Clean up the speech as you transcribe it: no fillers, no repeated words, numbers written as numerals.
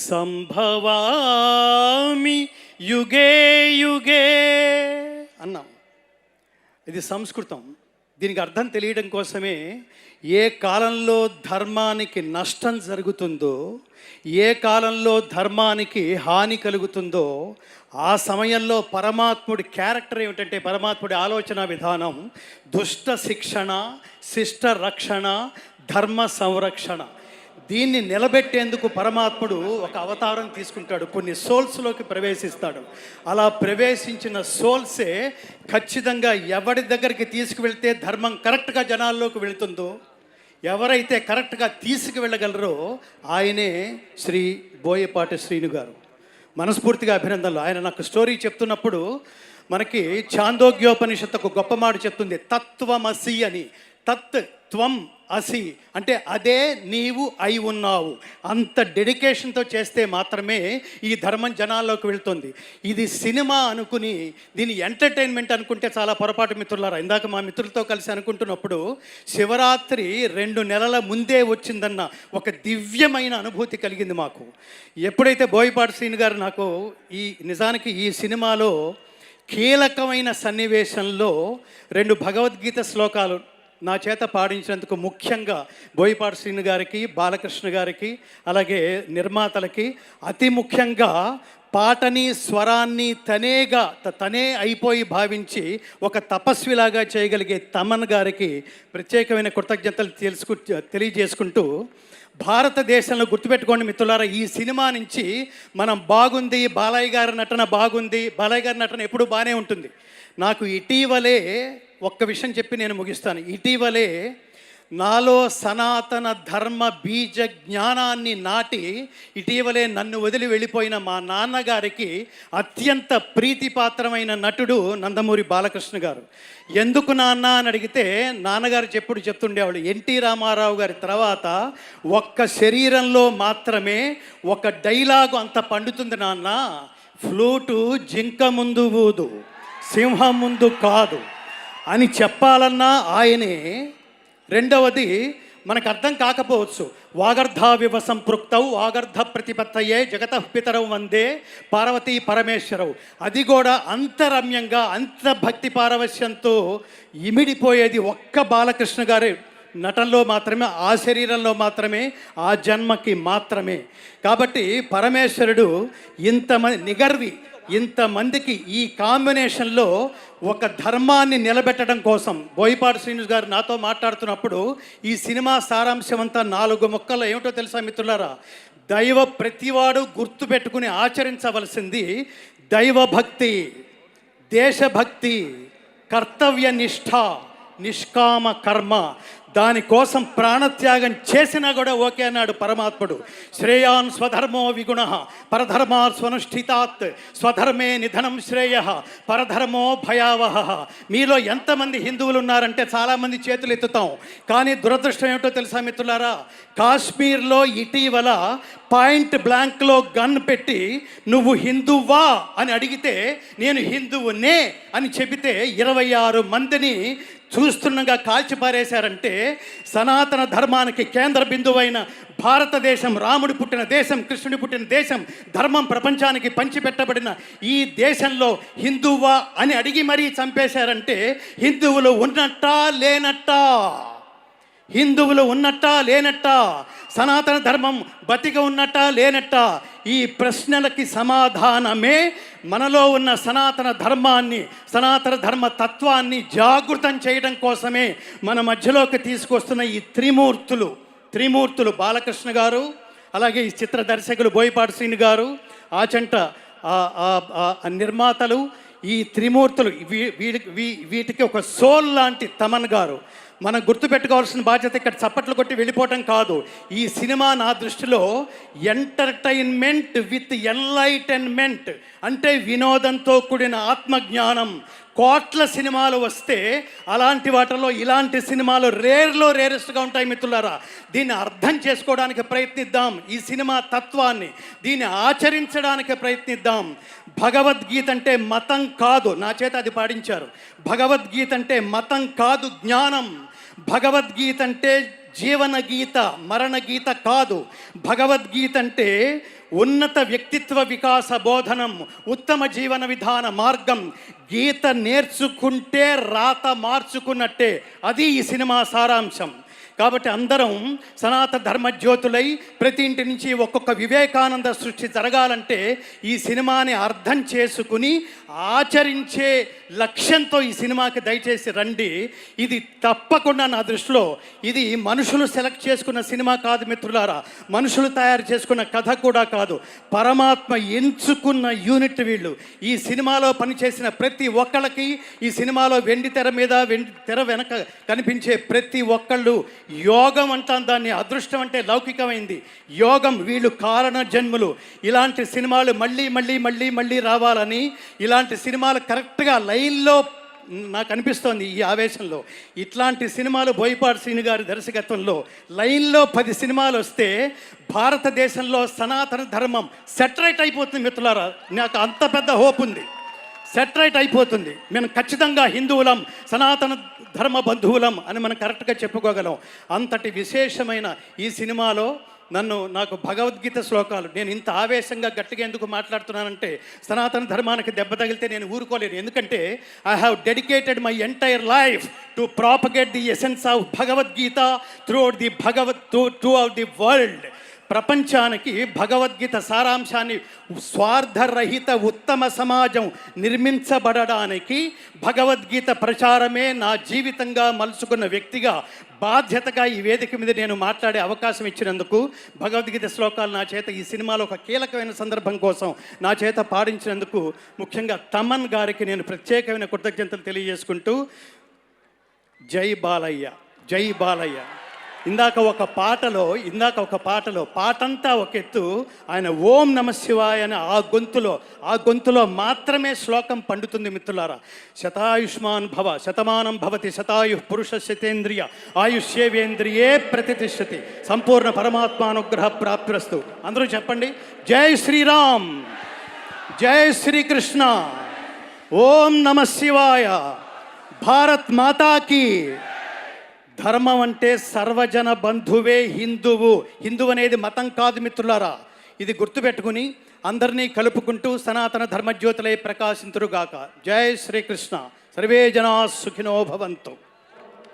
సంభవామి యుగే యుగే అన్నాం. ఇది సంస్కృతం. దీనికి అర్థం తెలియడం కోసమే ఏ కాలంలో ధర్మానికి నష్టం జరుగుతుందో, ఏ కాలంలో ధర్మానికి హాని కలుగుతుందో ఆ సమయంలో పరమాత్ముడి క్యారెక్టర్ ఏమిటంటే, పరమాత్ముడి ఆలోచన విధానం దుష్ట శిక్షణ, శిష్ట రక్షణ, ధర్మ సంరక్షణ. దీన్ని నిలబెట్టేందుకు పరమాత్ముడు ఒక అవతారం తీసుకుంటాడు, కొన్ని సోల్స్లోకి ప్రవేశిస్తాడు. అలా ప్రవేశించిన సోల్సే ఖచ్చితంగా ఎవరి దగ్గరికి తీసుకువెళ్తే ధర్మం కరెక్ట్గా జనాల్లోకి వెళుతుందో, ఎవరైతే కరెక్ట్గా తీసుకువెళ్ళగలరో ఆయనే శ్రీ బోయపాటి శ్రీను గారు. మనస్ఫూర్తిగా అభినందనలు. ఆయన నాకు స్టోరీ చెప్తున్నప్పుడు మనకి ఛాందోగ్యోపనిషత్తు ఒక గొప్ప మాట చెప్తుంది, తత్వమసి అని. తత్ త్వం అసి అంటే అదే నీవు అయి ఉన్నావు. అంత డెడికేషన్తో చేస్తే మాత్రమే ఈ ధర్మం జనాల్లోకి వెళ్తుంది. ఇది సినిమా అనుకుని దీని ఎంటర్టైన్మెంట్ అనుకుంటే చాలా పొరపాటు మిత్రులారా. ఇందాక మా మిత్రులతో కలిసి అనుకుంటున్నప్పుడు శివరాత్రి 2 నెలల ముందే వచ్చిందన్న ఒక దివ్యమైన అనుభూతి కలిగింది మాకు. ఎప్పుడైతే బోయపాటి శ్రీను గారు నాకు నిజానికి ఈ సినిమాలో కీలకమైన సన్నివేశంలో 2 భగవద్గీత శ్లోకాలు నా చేత పాడించినందుకు ముఖ్యంగా బోయపాటి శ్రీను గారికి, బాలకృష్ణ గారికి, అలాగే నిర్మాతలకి, అతి ముఖ్యంగా పాటని స్వరాన్ని తనే అయిపోయి భావించి ఒక తపస్విలాగా చేయగలిగే తమన్ గారికి ప్రత్యేకమైన కృతజ్ఞతలు తెలియజేసుకుంటూ, భారతదేశంలో గుర్తుపెట్టుకోండి మిత్రులారా, ఈ సినిమా నుంచి మనం బాగుంది, బాలయ్య గారి నటన బాగుంది, బాలయ్య గారి నటన ఎప్పుడు బాగానే ఉంటుంది. నాకు ఇటీవలే ఒక్క విషయం చెప్పి నేను ముగిస్తాను. ఇటీవలే నాలో సనాతన ధర్మ బీజ జ్ఞానాన్ని నాటి ఇటీవలే నన్ను వదిలి వెళ్ళిపోయిన మా నాన్నగారికి అత్యంత ప్రీతిపాత్రమైన నటుడు నందమూరి బాలకృష్ణ గారు. ఎందుకు నాన్న అని అడిగితే నాన్నగారు చెప్తుండేవాళ్ళు, ఎన్టీ రామారావు గారి తర్వాత ఒక్క శరీరంలో మాత్రమే ఒక డైలాగు అంత పండుతుంది నాన్న, ఫ్లూటు జింక ముందు ఊదు సింహం ముందు కాదు అని చెప్పాలన్నా ఆయనే. రెండవది మనకు అర్థం కాకపోవచ్చు, వాగర్ధావివ సంపృక్తౌ వాగర్ధ ప్రతిపత్తయే జగతః పితరౌ వందే పార్వతీ పరమేశ్వరవు. అది కూడా అంతరమ్యంగా అంత భక్తి పారవశ్యంతో ఇమిడిపోయేది ఒక్క బాలకృష్ణ గారి నటనలో మాత్రమే, ఆ శరీరంలో మాత్రమే, ఆ జన్మకి మాత్రమే. కాబట్టి పరమేశ్వరుడు ఇంతమందికి ఈ కాంబినేషన్లో ఒక ధర్మాన్ని నిలబెట్టడం కోసం బోయపాటి శ్రీను గారు నాతో మాట్లాడుతున్నప్పుడు ఈ సినిమా సారాంశం అంతా 4 ముక్కల్లో ఏమిటో తెలుసా మిత్రులారా? ప్రతివాడు గుర్తుపెట్టుకుని ఆచరించవలసింది దైవభక్తి, దేశభక్తి, కర్తవ్య నిష్ఠ, నిష్కామ కర్మ. దానికోసం ప్రాణత్యాగం చేసినా కూడా ఓకే అన్నాడు పరమాత్ముడు. శ్రేయాన్ స్వధర్మో విగుణ పరధర్మా స్వనుష్ఠితాత్ స్వధర్మే నిధనం శ్రేయ పరధర్మో భయావహ. మీలో ఎంతమంది హిందువులు ఉన్నారంటే చాలామంది చేతులు ఎత్తుతాం. కానీ దురదృష్టం ఏమిటో తెలుసా మిత్రులారా? కాశ్మీర్లో ఇటీవల పాయింట్ బ్లాంక్లో గన్ పెట్టి నువ్వు హిందువా అని అడిగితే నేను హిందువునే అని చెబితే 26 మందిని చూస్తుండగా కాల్చిపారేశారంటే సనాతన ధర్మానికి కేంద్ర బిందువైన భారతదేశం, రాముడు పుట్టిన దేశం, కృష్ణుడి పుట్టిన దేశం, ధర్మం ప్రపంచానికి పంచిపెట్టబడిన ఈ దేశంలో హిందువా అని అడిగి మరీ చంపేశారంటే హిందువులు ఉన్నట్టా లేనట్టా? హిందువులు ఉన్నట్టా లేనట్టా? సనాతన ధర్మం బతికి ఉన్నట్టా లేనట్టా? ఈ ప్రశ్నలకి సమాధానమే మనలో ఉన్న సనాతన ధర్మాన్ని, సనాతన ధర్మ తత్వాన్ని జాగృతం చేయడం కోసమే మన మధ్యలోకి తీసుకొస్తున్న ఈ త్రిమూర్తులు బాలకృష్ణ గారు, అలాగే ఈ చిత్ర దర్శకులు బోయపాటి శ్రీను గారు, ఆచంట నిర్మాతలు. ఈ త్రిమూర్తులు వీటికి ఒక సోల్ లాంటి తమన్ గారు. మనం గుర్తుపెట్టుకోవాల్సిన బాధ్యత ఇక్కడ చప్పట్లు కొట్టి వెళ్ళిపోవటం కాదు. ఈ సినిమా నా దృష్టిలో ఎంటర్టైన్మెంట్ విత్ ఎన్లైటన్మెంట్, అంటే వినోదంతో కూడిన ఆత్మజ్ఞానం. కోట్ల సినిమాలు వస్తే అలాంటి వాటిలో ఇలాంటి సినిమాలు రేరెస్ట్గా ఉంటాయి మిత్రులారా. దీన్ని అర్థం చేసుకోవడానికి ప్రయత్నిద్దాం, ఈ సినిమా తత్వాన్ని దీన్ని ఆచరించడానికి ప్రయత్నిద్దాం. భగవద్గీత అంటే మతం కాదు, నా చేత అది పాడించారు. భగవద్గీత అంటే మతం కాదు, జ్ఞానం. భగవద్గీత అంటే జీవన గీత, మరణ గీత కాదు. భగవద్గీత అంటే ఉన్నత వ్యక్తిత్వ వికాస బోధనం, ఉత్తమ జీవన విధాన మార్గం. గీత నేర్చుకుంటే రాత మార్చుకున్నట్టే. అది ఈ సినిమా సారాంశం. కాబట్టి అందరం సనాతన ధర్మజ్యోతులై ప్రతి ఇంటి నుంచి ఒక్కొక్క వివేకానంద సృష్టి జరగాలంటే ఈ సినిమాని అర్థం చేసుకుని ఆచరించే లక్ష్యంతో ఈ సినిమాకి దయచేసి రండి. ఇది తప్పకుండా నా దృష్టిలో ఇది మనుషులు సెలెక్ట్ చేసుకున్న సినిమా కాదు మిత్రులారా, మనుషులు తయారు చేసుకున్న కథ కూడా కాదు, పరమాత్మ ఎంచుకున్న యూనిట్ వీళ్ళు. ఈ సినిమాలో పనిచేసిన ప్రతి ఒక్కళ్ళకి, ఈ సినిమాలో వెండి తెర మీద వెండి తెర వెనక కనిపించే ప్రతి ఒక్కళ్ళు యోగం అంటాం దాన్ని, అదృష్టం అంటే లౌకికమైంది, యోగం. వీళ్ళు కారణ జన్ములు. ఇలాంటి సినిమాలు మళ్ళీ మళ్ళీ మళ్ళీ మళ్ళీ రావాలని, ఇలాంటి సినిమాలు కరెక్ట్గా లైన్లో నాకు అనిపిస్తోంది ఈ ఆవేశంలో. ఇట్లాంటి సినిమాలు బోయపాటి శ్రీను గారి దర్శకత్వంలో లైన్లో 10 సినిమాలు వస్తే భారతదేశంలో సనాతన ధర్మం సెటరేట్ అయిపోతుంది మిత్రులారా. నాకు అంత పెద్ద హోప్ ఉంది, సెటరేట్ అయిపోతుంది. మేము ఖచ్చితంగా హిందువులం, సనాతన ధర్మ బంధువులం అని మనం కరెక్ట్గా చెప్పుకోగలం. అంతటి విశేషమైన ఈ సినిమాలో నాకు భగవద్గీత శ్లోకాలు, నేను ఇంత ఆవేశంగా గట్టిగా ఎందుకు మాట్లాడుతున్నానంటే సనాతన ధర్మానికి దెబ్బ తగిలితే నేను ఊరుకోలేను. ఎందుకంటే I have dedicated my entire life to propagate the essence of Bhagavad Gita through out the world. ప్రపంచానికి భగవద్గీత సారాంశాన్ని, స్వార్థరహిత ఉత్తమ సమాజం నిర్మించబడడానికి భగవద్గీత ప్రచారమే నా జీవితంగా మలుచుకున్న వ్యక్తిగా బాధ్యతగా ఈ వేదిక మీద నేను మాట్లాడే అవకాశం ఇచ్చినందుకు, భగవద్గీత శ్లోకాలు నా చేత ఈ సినిమాలో ఒక కీలకమైన సందర్భం కోసం నా చేత పాడించినందుకు ముఖ్యంగా తమన్ గారికి నేను ప్రత్యేకమైన కృతజ్ఞతలు తెలియజేసుకుంటూ, జై బాలయ్య, జై బాలయ్య. ఇందాక ఒక పాటలో పాటంతా ఒక ఎత్తు, ఆయన ఓం నమ శివాయ అని ఆ గొంతులో మాత్రమే శ్లోకం పండుతుంది మిత్రులారా. శతాయుష్మాన్ భవ, శతమానం భవతి, శతాయు పురుష శతేంద్రియ ఆయుష్యేవేంద్రియే ప్రతిష్టతి, సంపూర్ణ పరమాత్మానుగ్రహ ప్రాప్తిరస్తు. అందరూ చెప్పండి, జై శ్రీరామ్, జై శ్రీకృష్ణ, ఓం నమ శివాయ, భారత్ మాతాకి. ధర్మం అంటే సర్వజన బంధువే హిందువు. హిందువు అనేది మతం కాదు మిత్రులారా. ఇది గుర్తుపెట్టుకుని అందరినీ కలుపుకుంటూ సనాతన ధర్మజ్యోతులై ప్రకాశింతురుగాక. జై శ్రీకృష్ణ. సర్వే జనా సుఖినో భవంతు.